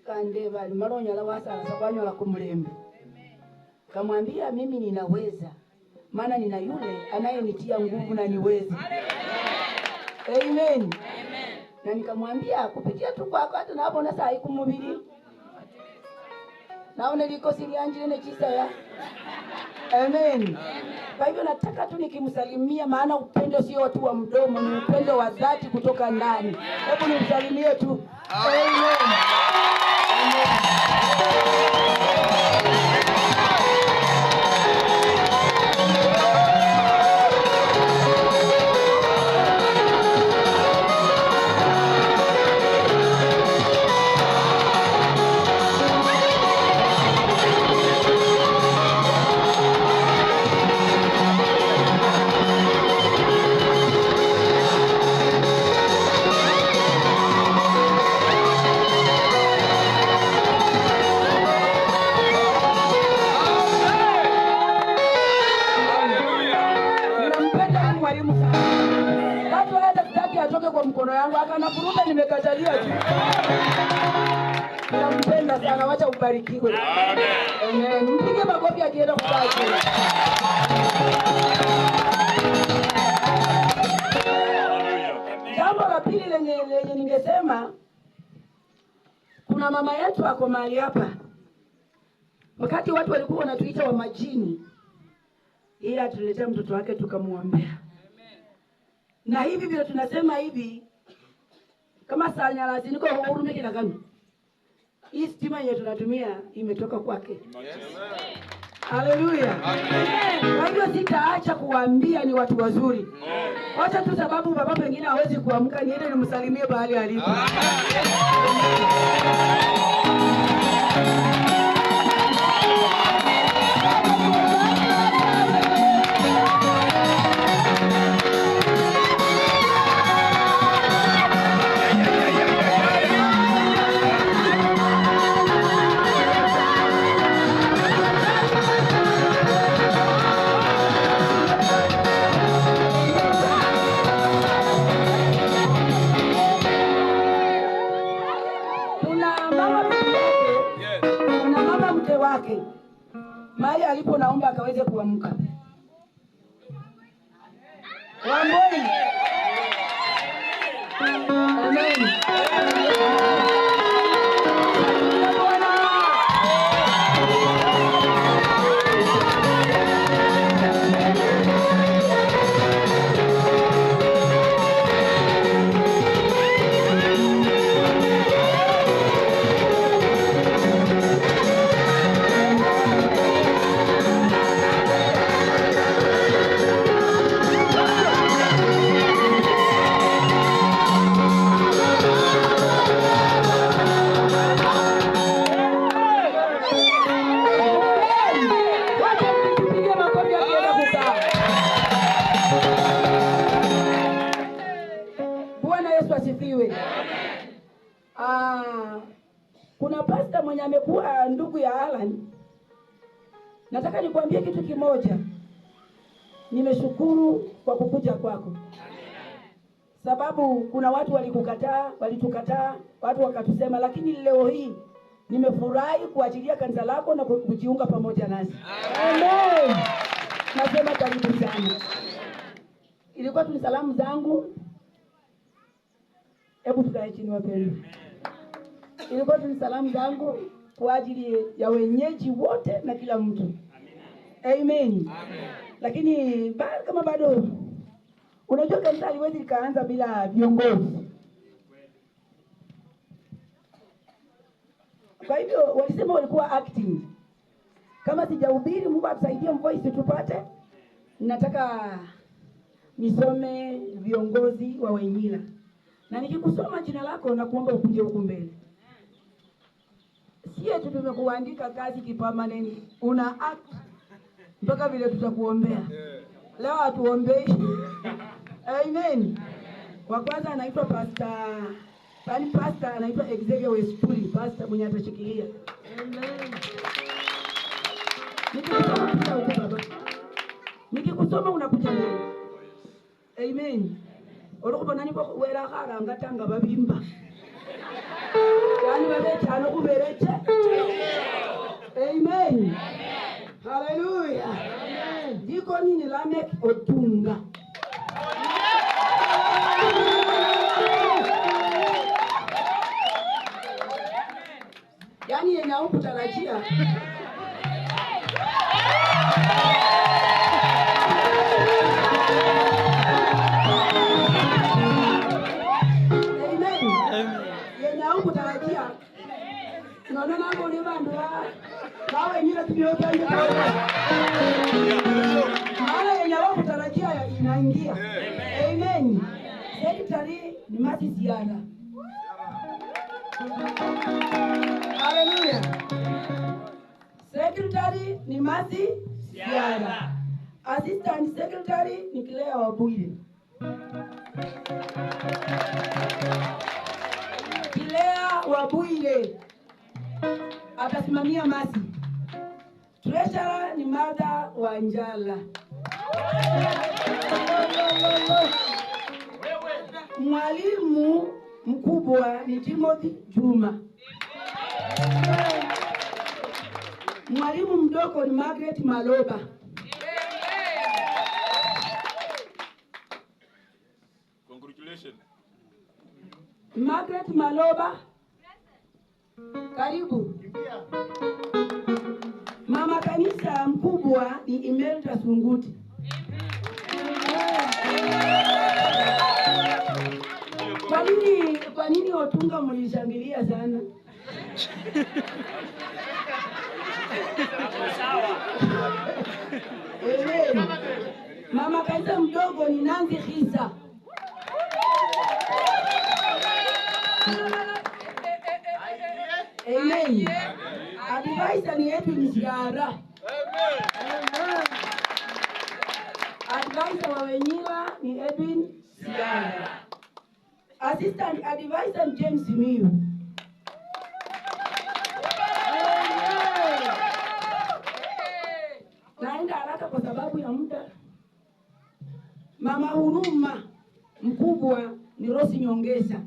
Kande bali maronya la wasala sabanyo la kumulembe. Kamwambia mimi ninaweza. Maana nina yule anayenitia nguvu na niweze. Amen. Na nikamwambia kupitia tu kwako hata naona saa hii kumubiri. Naona liko silianjile na chisa ya. Amen. Kwa hivyo nataka tu nikimsalimia, maana upendo sio watu wa mdomo, ni upendo wa dhati kutoka ndani. Hebu nimsalimie tu. Amen. Kwa mkono yangu akanafuruta nimekatalia tu. Nampenda sana, wacha ubarikiwe. Amen. Mpige makofi akienda kukaa chini. Jambo la pili lenye ningesema, kuna mama yetu ako mahali hapa. Wakati watu walikuwa wanatuita wa majini, yeye atuletea mtoto wake tukamwombea. Na hivi vile tunasema hivi, kama sanya niko huru mimi na kanu. Hii stima yetu tunatumia imetoka kwake. Haleluya. Kwa hivyo sitaacha kuambia ni watu wazuri. Wacha tu sababu baba wengine hawezi kuamka niende nimsalimie bahali alipo. Mahali alipo naomba akaweze kuamka. Wamboi. Amen. Kuna pastor mwenye amekuwa ndugu ya Alan. Nataka nikwambie kitu kimoja. Nimeshukuru kwa kukuja kwako. Sababu kuna watu walitukataa, watu wakatusema, lakini leo hii nimefurahi kuachilia kanisa lako na kujiunga pamoja nasi. Amen. Nasema karibu sana. Ilikuwa tu salamu zangu. Hebu tukae chini wapendwa. Ilikuwa tu salamu zangu kwa ajili ya wenyeji wote na kila mtu. Amen. Lakini kama bado unajua kanisa haliwezi likaanza bila viongozi. Kwa hivyo walisema walikuwa acting. Kama sijahubiri, Mungu atusaidie voice tupate. Nataka nisome viongozi wa Wenyila. Na nikikusoma jina lako na kuomba ukuje huku mbele. Sie tu tumekuandika kazi kipermanent, una act mpaka vile tutakuombea. Leo hatuombei. Amen. Kwa kwanza anaitwa pastor anaitwa Xavier Westpuli, pastor mwenye atashikilia. Amen. Nikikusoma unakuja mbele. Amen. olukubona nibo wera kharanga tanga babimba yani babechano kubereche. Amen. Hallelujah. Diko nini Lamek Otunga. Yani yenye kutarajia kutarajia tunaona mambo ni bandu bawe nyira tibioka hiyo maana yenye wao kutarajia inaingia. Amen. Secretary ni Mati Siara. Hallelujah. Secretary ni Mati Siara. Assistant Secretary ni Claire Wabwire. Wabwire atasimamia Masi. Treasurer ni Martha Wanjala. Mwalimu mkubwa ni Timothy Juma. Mwalimu mdogo ni Margaret Maloba. Congratulations. Margaret Maloba. Karibu. Mama kanisa mkubwa ni Imelda Sunguti. Kwa nini Otunga mlishangilia sana? Mama kanisa mdogo ni Nanzi Khisa. Amen. Advisor ni Edwin Siara. Advisor wa Wenyila ni Edwin Siara. Assistant advisor ni James Miu. Naenda haraka kwa sababu ya muda. Mama huruma mkubwa ni Rosi Nyongesa.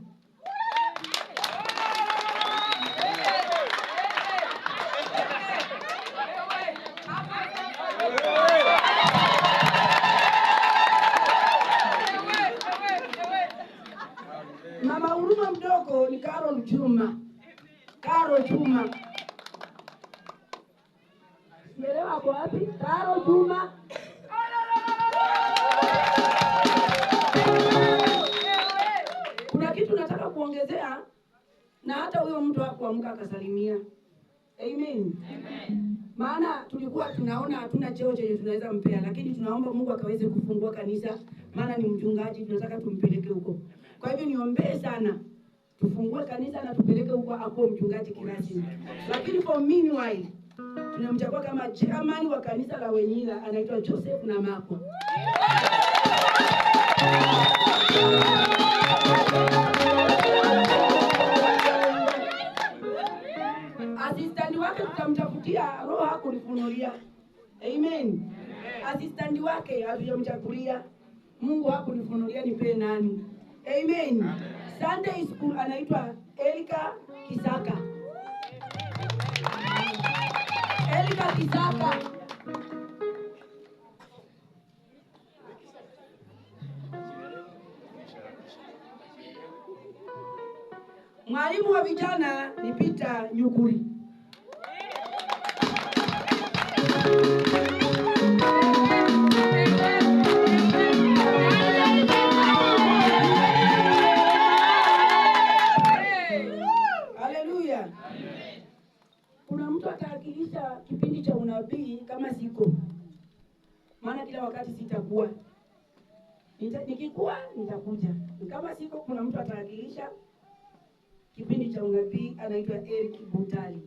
Mama huruma mdogo ni Carol Juma. Carol Juma. Sielewa kwa wapi? Carol Juma. Kuna kitu nataka kuongezea na hata huyo mtu hakuamka akasalimia. Amen. Amen. Maana tulikuwa tunaona hatuna cheo chenye tunaweza mpea, lakini tunaomba Mungu akaweze kufungua kanisa, maana ni mchungaji, tunataka tumpeleke huko. Kwa hivyo niombee sana tufungue kanisa na tupeleke huko hapo mchungaji kirasmi. Lakini for meanwhile tunamchagua kama chairman wa kanisa la Wenyila, anaitwa Joseph Namako. Assistant wake tutamtafutia roho hakunifunulia. Amen. Assistant wake hatujamchagulia. Mungu hakunifunulia nipe nani. Amen. Sunday school anaitwa Elika Kisaka. Elika Kisaka. Mwalimu wa vijana ni Peter Nyukuri. Haleluya. Kuna mtu ataakilisha kipindi cha unabii kama siko. Maana kila wakati sitakuwa. Nikikuwa nitakuja. Kama siko kuna mtu ataakilisha kipindi cha unabii anaitwa Eric Butali.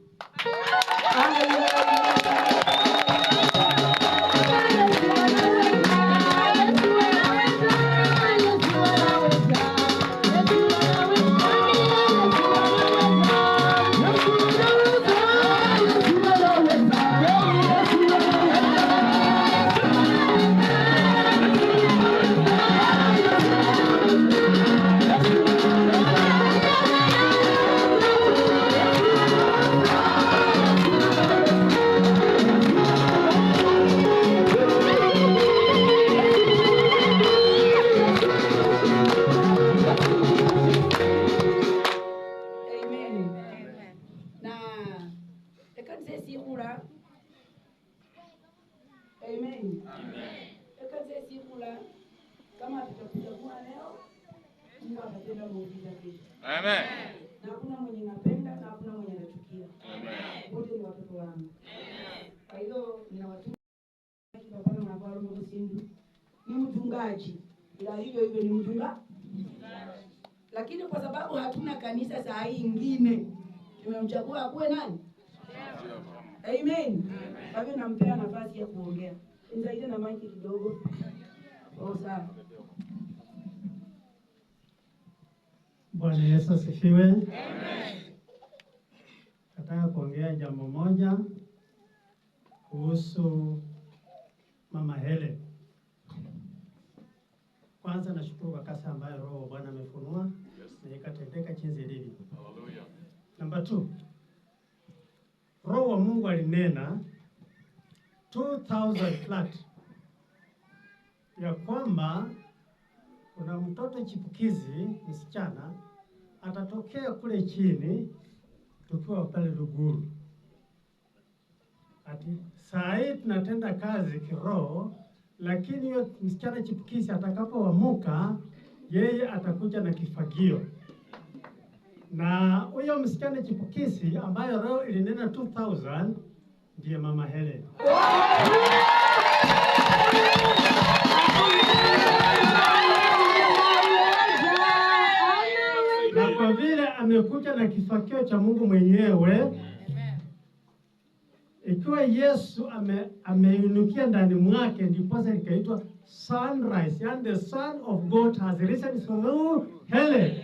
atatenda muujiza kesho. Amen. Na hakuna mwenye napenda na hakuna mwenye anachukia. Amen. Wote ni watoto wangu. Amen. Kwa hiyo ninawatuma baba na baba Mungu Sindu. Ni mchungaji. Ila hivyo ni mchungaji. Lakini kwa sababu hatuna kanisa saa hii nyingine, tumemchagua akuwe nani? Amen. Kwa hivyo nampea nafasi ya kuongea. Nisaidie na maiki kidogo. Sawa. Bwana Yesu asifiwe. Amen. Nataka kuongea jambo moja kuhusu Mama Helen. Kwanza nashukuru kwa kazi ambayo Roho wa Bwana amefunua na ikatendeka jinsi ilivyo. Hallelujah. Number 2. Roho wa Mungu alinena 2000 flat ya kwamba kuna mtoto chipukizi msichana atatokea kule chini tukiwa pale Luguru. Ati saa hii tunatenda kazi kiroho, lakini hiyo msichana chipukizi atakapoamuka yeye atakuja na kifagio. Na huyo msichana chipukizi ambayo roho ilinena 2000 ndiye Mama Helen. Na kwa vile amekuja na kifakio cha Mungu mwenyewe, ikiwa Yesu ameinukia ndani mwake, ndipo likaitwa sunrise, and the Son of God has risen through Helen.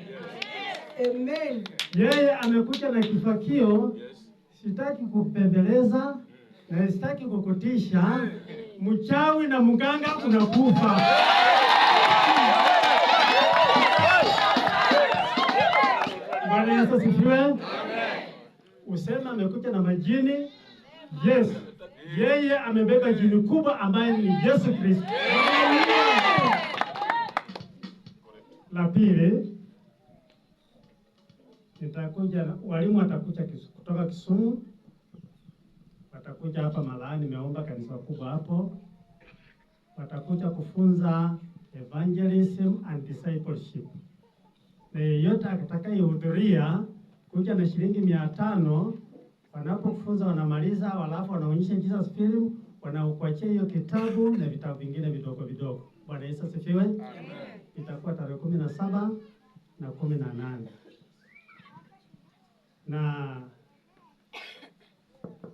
Amen. Yeye amekuja na kifakio. Sitaki kupembeleza na sitaki kukutisha. Mchawi na mganga unakufa. Bwana Yesu asifiwe. Amen. Usema amekuja na majini. Yes. Yeye amebeba jini kubwa ambaye ni Yesu Kristo. La pili, nitakuja, walimu watakuja kutoka Kisumu, watakuja hapa Malani, nimeomba kanisa kubwa hapo. Watakuja kufunza evangelism and discipleship. Na yeyote atakayehudhuria kuja na shilingi 500, wanapokufunza wanamaliza, walafu wanaonyesha Jesus film, wanakuachia hiyo kitabu na vitabu vingine vidogo vidogo. Bwana Yesu asifiwe. Amen. Itakuwa tarehe 17 na 18. Na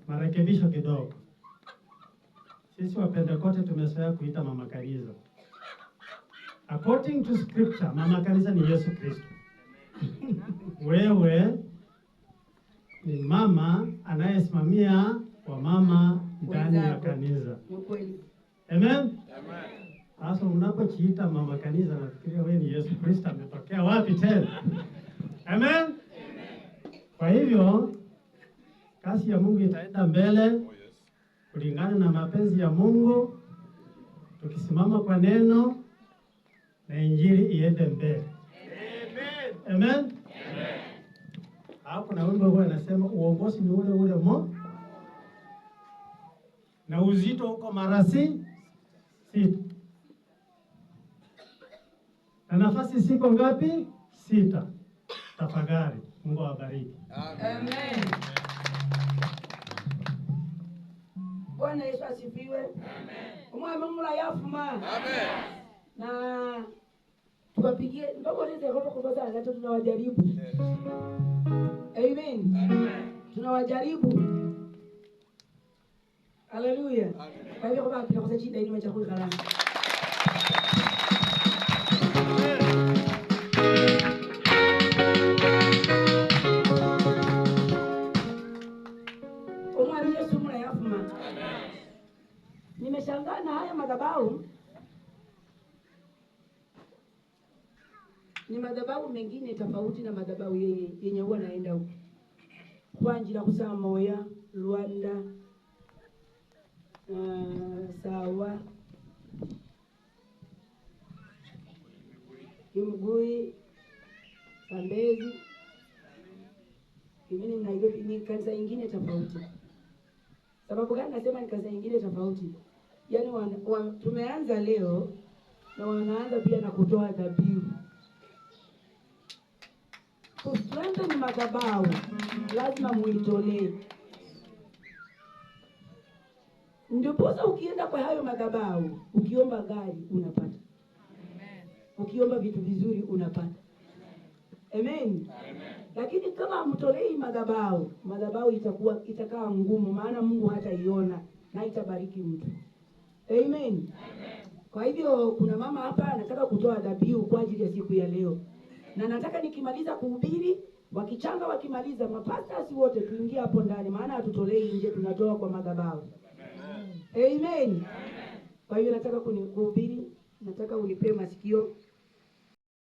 marekebisho kidogo. Sisi wa Pentecost tumezoea kuita mama kanisa. According to scripture, mama kanisa ni Yesu Kristo. Wewe ni mama anayesimamia kwa mama ndani ya kanisa. Amen. Amen. Sasa unapojiita mama kanisa, nafikiria wewe ni Yesu Kristo ametokea wapi tena? Amen. Kwa hivyo kazi ya Mungu itaenda mbele kulingana na mapenzi ya Mungu, tukisimama kwa neno na injili iende mbele. Amen. Amen. Amen. Hapo na wimbo huo anasema uongozi ni ule ule na uzito uko marasi 6. Na nafasi siko ngapi? 6. Tafadhali, Mungu awabariki. Amen. Bwana Yesu asifiwe. Amen. Umwami mula yafuma. Amen. Na tuwapigie ndogo ndio kwa kukosa hata tunawajaribu. Amen. Amen. Tunawajaribu. Haleluya. Kwa hiyo kwa kila shida ni chakula kalama. Umwami Yesu mula yafuma. Amen. Nimeshangaa na haya madhabahu. Ni madhabahu mengine tofauti na madhabahu yenye huwa naenda huko. Kwa njira kusema Moya, Rwanda, sawa, Kimgui, Sambezi, kimini Nairobi, ni kanisa ingine tofauti. Sababu gani nasema ni kanisa ingine tofauti? Yaani tumeanza leo na wanaanza pia na kutoa dhabihu. kustrengthen madhabahu lazima muitolee. Ndiposa ukienda kwa hayo madhabahu, ukiomba gari unapata. Ukiomba vitu vizuri unapata. Amen. Lakini kama hamtolei madhabahu itakaa ngumu, maana Mungu hataiona na itabariki mtu. Amen. Kwa hivyo kuna mama hapa anataka kutoa dhabihu kwa ajili ya siku ya leo. Na nataka nikimaliza kuhubiri, wakimaliza mapastors wote tuingie hapo ndani, maana hatutolei nje, tunatoa kwa madhabahu. Amen. Kwa hivyo nataka kuhubiri, nataka unipe masikio.